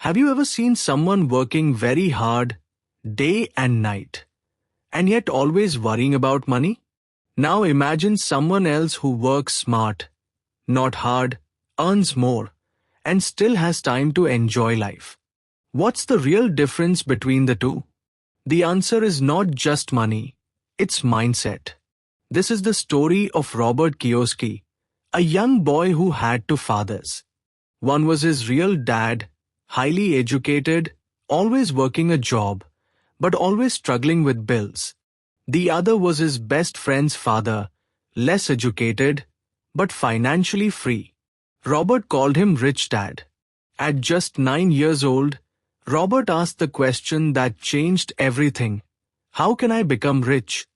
Have you ever seen someone working very hard, day and night, and yet always worrying about money? Now imagine someone else who works smart, not hard, earns more, and still has time to enjoy life. What's the real difference between the two? The answer is not just money, it's mindset. This is the story of Robert Kiyosaki, a young boy who had two fathers. One was his real dad, highly educated, always working a job, but always struggling with bills. The other was his best friend's father, less educated, but financially free. Robert called him Rich Dad. At just 9 years old, Robert asked the question that changed everything. How can I become rich?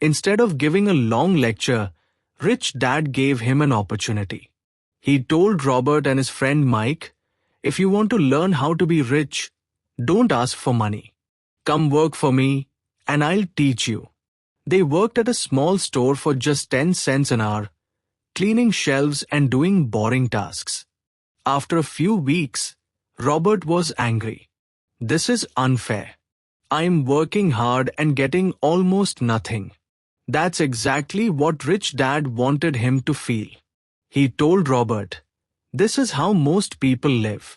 Instead of giving a long lecture, Rich Dad gave him an opportunity. He told Robert and his friend Mike, if you want to learn how to be rich, don't ask for money. Come work for me, and I'll teach you. They worked at a small store for just 10 cents an hour, cleaning shelves and doing boring tasks. After a few weeks, Robert was angry. This is unfair. I'm working hard and getting almost nothing. That's exactly what Rich Dad wanted him to feel. He told Robert, this is how most people live.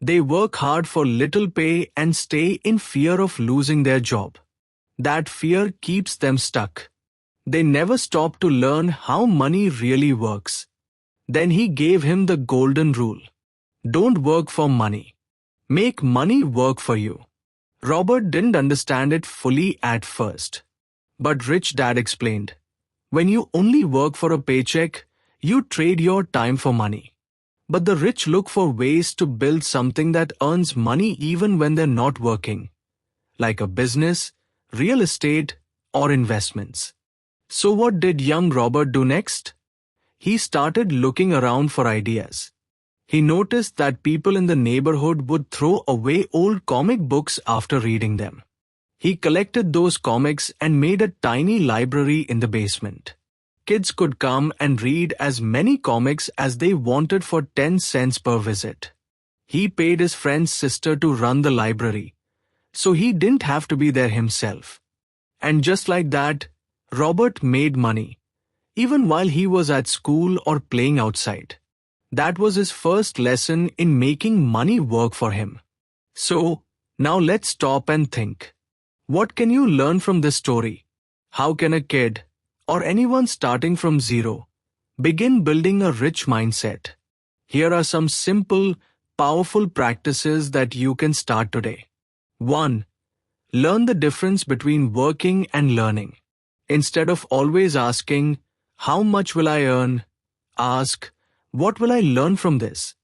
They work hard for little pay and stay in fear of losing their job. That fear keeps them stuck. They never stop to learn how money really works. Then he gave him the golden rule. Don't work for money. Make money work for you. Robert didn't understand it fully at first. But Rich Dad explained, when you only work for a paycheck, you trade your time for money. But the rich look for ways to build something that earns money even when they're not working, like a business, real estate, or investments. So what did young Robert do next? He started looking around for ideas. He noticed that people in the neighborhood would throw away old comic books after reading them. He collected those comics and made a tiny library in the basement. Kids could come and read as many comics as they wanted for 10 cents per visit. He paid his friend's sister to run the library, so he didn't have to be there himself. And just like that, Robert made money, even while he was at school or playing outside. That was his first lesson in making money work for him. So, now let's stop and think. What can you learn from this story? How can a kid, or anyone starting from zero, begin building a rich mindset? Here are some simple, powerful practices that you can start today. 1. Learn the difference between working and learning. Instead of always asking, how much will I earn? Ask, what will I learn from this?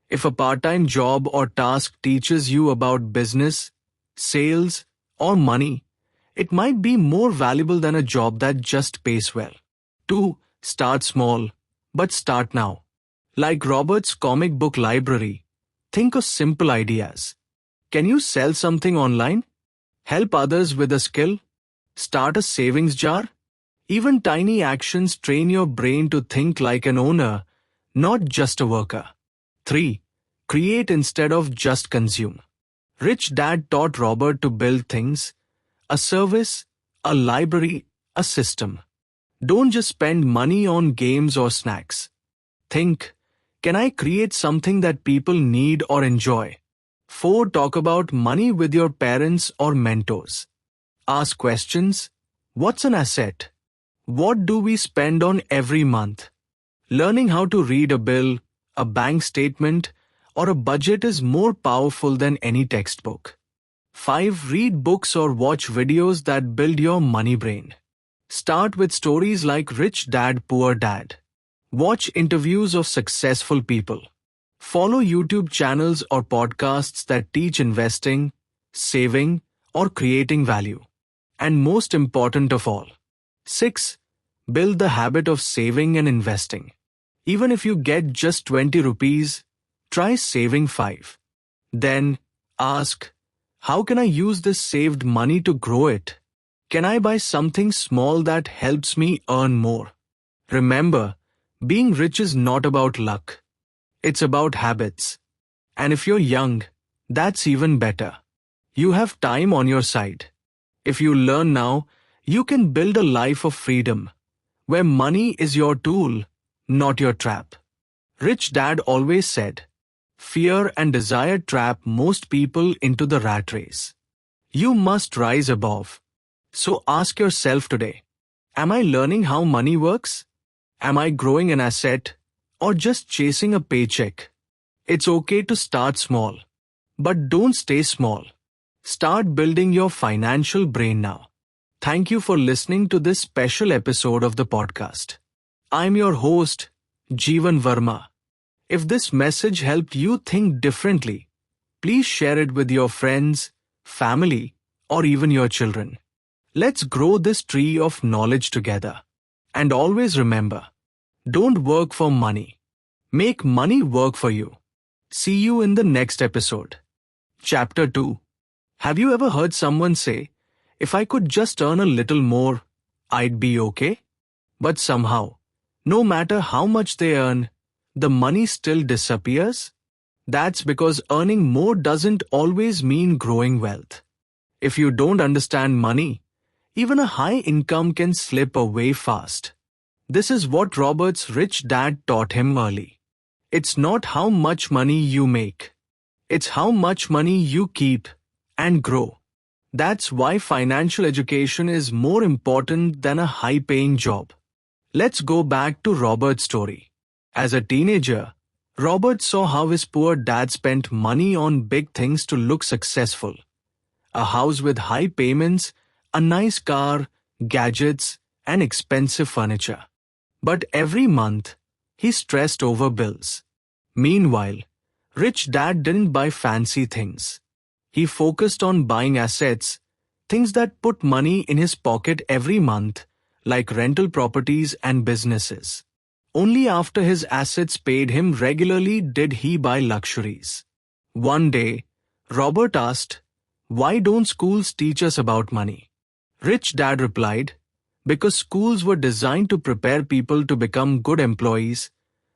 If a part-time job or task teaches you about business, sales, or money, it might be more valuable than a job that just pays well. 2. Start small, but start now. Like Robert's comic book library, think of simple ideas. Can you sell something online? Help others with a skill? Start a savings jar? Even tiny actions train your brain to think like an owner, not just a worker. 3. Create instead of just consume. Rich Dad taught Robert to build things, a service, a library, a system. Don't just spend money on games or snacks. Think, can I create something that people need or enjoy? 4. Talk about money with your parents or mentors. Ask questions. What's an asset? What do we spend on every month? Learning how to read a bill, a bank statement, or a budget is more powerful than any textbook. 5. Read books or watch videos that build your money brain. Start with stories like Rich Dad, Poor Dad. Watch interviews of successful people. Follow YouTube channels or podcasts that teach investing, saving, or creating value. And most important of all, 6. Build the habit of saving and investing. Even if you get just 20 rupees, try saving 5. Then, ask, how can I use this saved money to grow it? Can I buy something small that helps me earn more? Remember, being rich is not about luck. It's about habits. And if you're young, That's even better. You have time on your side. If you learn now, you can build a life of freedom, where money is your tool, not your trap. Rich Dad always said, fear and desire trap most people into the rat race. You must rise above. So ask yourself today, am I learning how money works? Am I growing an asset or just chasing a paycheck? It's okay to start small, but don't stay small. Start building your financial brain now. Thank you for listening to this special episode of the podcast. I'm your host, Jeevan Verma. If this message helped you think differently, please share it with your friends, family, or even your children. Let's grow this tree of knowledge together. And always remember, don't work for money. Make money work for you. See you in the next episode. Chapter 2. Have you ever heard someone say, if I could just earn a little more, I'd be okay? But somehow, no matter how much they earn, the money still disappears? That's because earning more doesn't always mean growing wealth. If you don't understand money, even a high income can slip away fast. This is what Robert's rich dad taught him early. It's not how much money you make. It's how much money you keep and grow. That's why financial education is more important than a high-paying job. Let's go back to Robert's story. As a teenager, Robert saw how his poor dad spent money on big things to look successful. A house with high payments, a nice car, gadgets, and expensive furniture. But every month, he stressed over bills. Meanwhile, rich dad didn't buy fancy things. He focused on buying assets, things that put money in his pocket every month, like rental properties and businesses. Only after his assets paid him regularly did he buy luxuries. One day, Robert asked, "Why don't schools teach us about money?" Rich Dad replied, "Because schools were designed to prepare people to become good employees,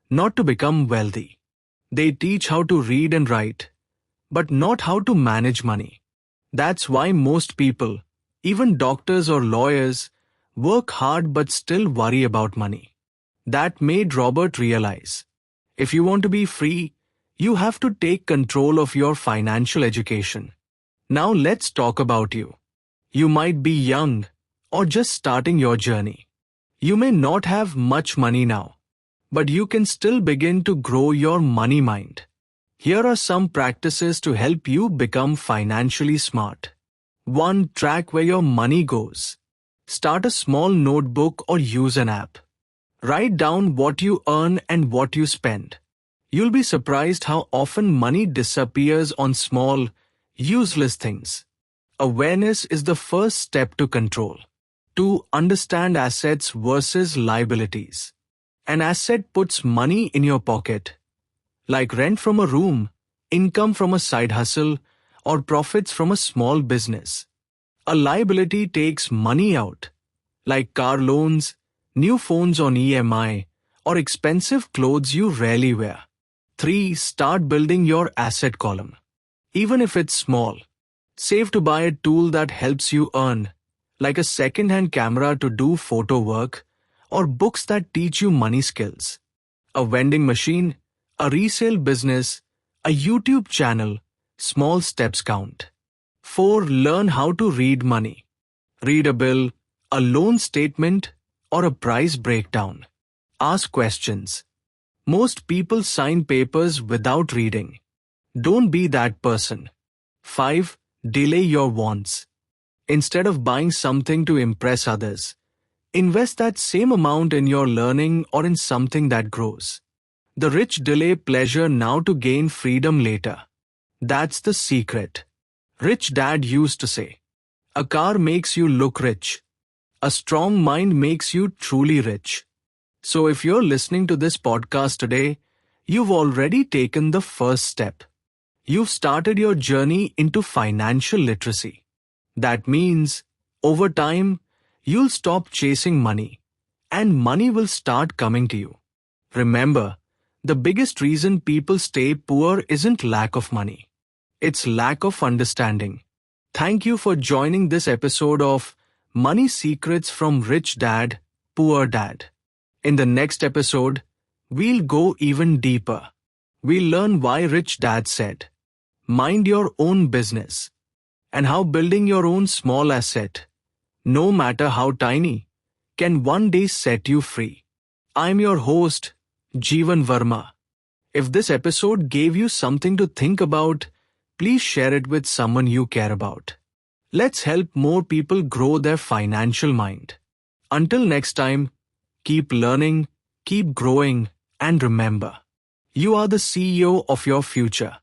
not to become wealthy. They teach how to read and write, but not how to manage money. That's why most people, even doctors or lawyers, work hard but still worry about money." That made Robert realize, if you want to be free, you have to take control of your financial education. Now let's talk about you. You might be young or just starting your journey. You may not have much money now, but you can still begin to grow your money mind. Here are some practices to help you become financially smart. 1. Track where your money goes. Start a small notebook or use an app. Write down what you earn and what you spend. You'll be surprised how often money disappears on small, useless things. Awareness is the first step to control. 2. Understand assets versus liabilities. An asset puts money in your pocket, like rent from a room, income from a side hustle, or profits from a small business. A liability takes money out, like car loans, new phones on EMI, or expensive clothes you rarely wear. 3. Start building your asset column. Even if it's small, save to buy a tool that helps you earn, like a second-hand camera to do photo work, or books that teach you money skills. A vending machine, a resale business, a YouTube channel, small steps count. 4. Learn how to read money. Read a bill, a loan statement, or a price breakdown. Ask questions. Most people sign papers without reading. Don't be that person. 5. Delay your wants. Instead of buying something to impress others, invest that same amount in your learning or in something that grows. The rich delay pleasure now to gain freedom later. That's the secret. Rich Dad used to say, "A car makes you look rich. A strong mind makes you truly rich." So if you're listening to this podcast today, you've already taken the first step. You've started your journey into financial literacy. That means, over time, you'll stop chasing money, and money will start coming to you. Remember, the biggest reason people stay poor isn't lack of money. It's lack of understanding. Thank you for joining this episode of Money Secrets from Rich Dad, Poor Dad. In the next episode, we'll go even deeper. We'll learn why Rich Dad said, mind your own business, and how building your own small asset, no matter how tiny, can one day set you free. I'm your host, Jeevan Verma. If this episode gave you something to think about, please share it with someone you care about. Let's help more people grow their financial mind. Until next time, keep learning, keep growing, and remember, you are the CEO of your future.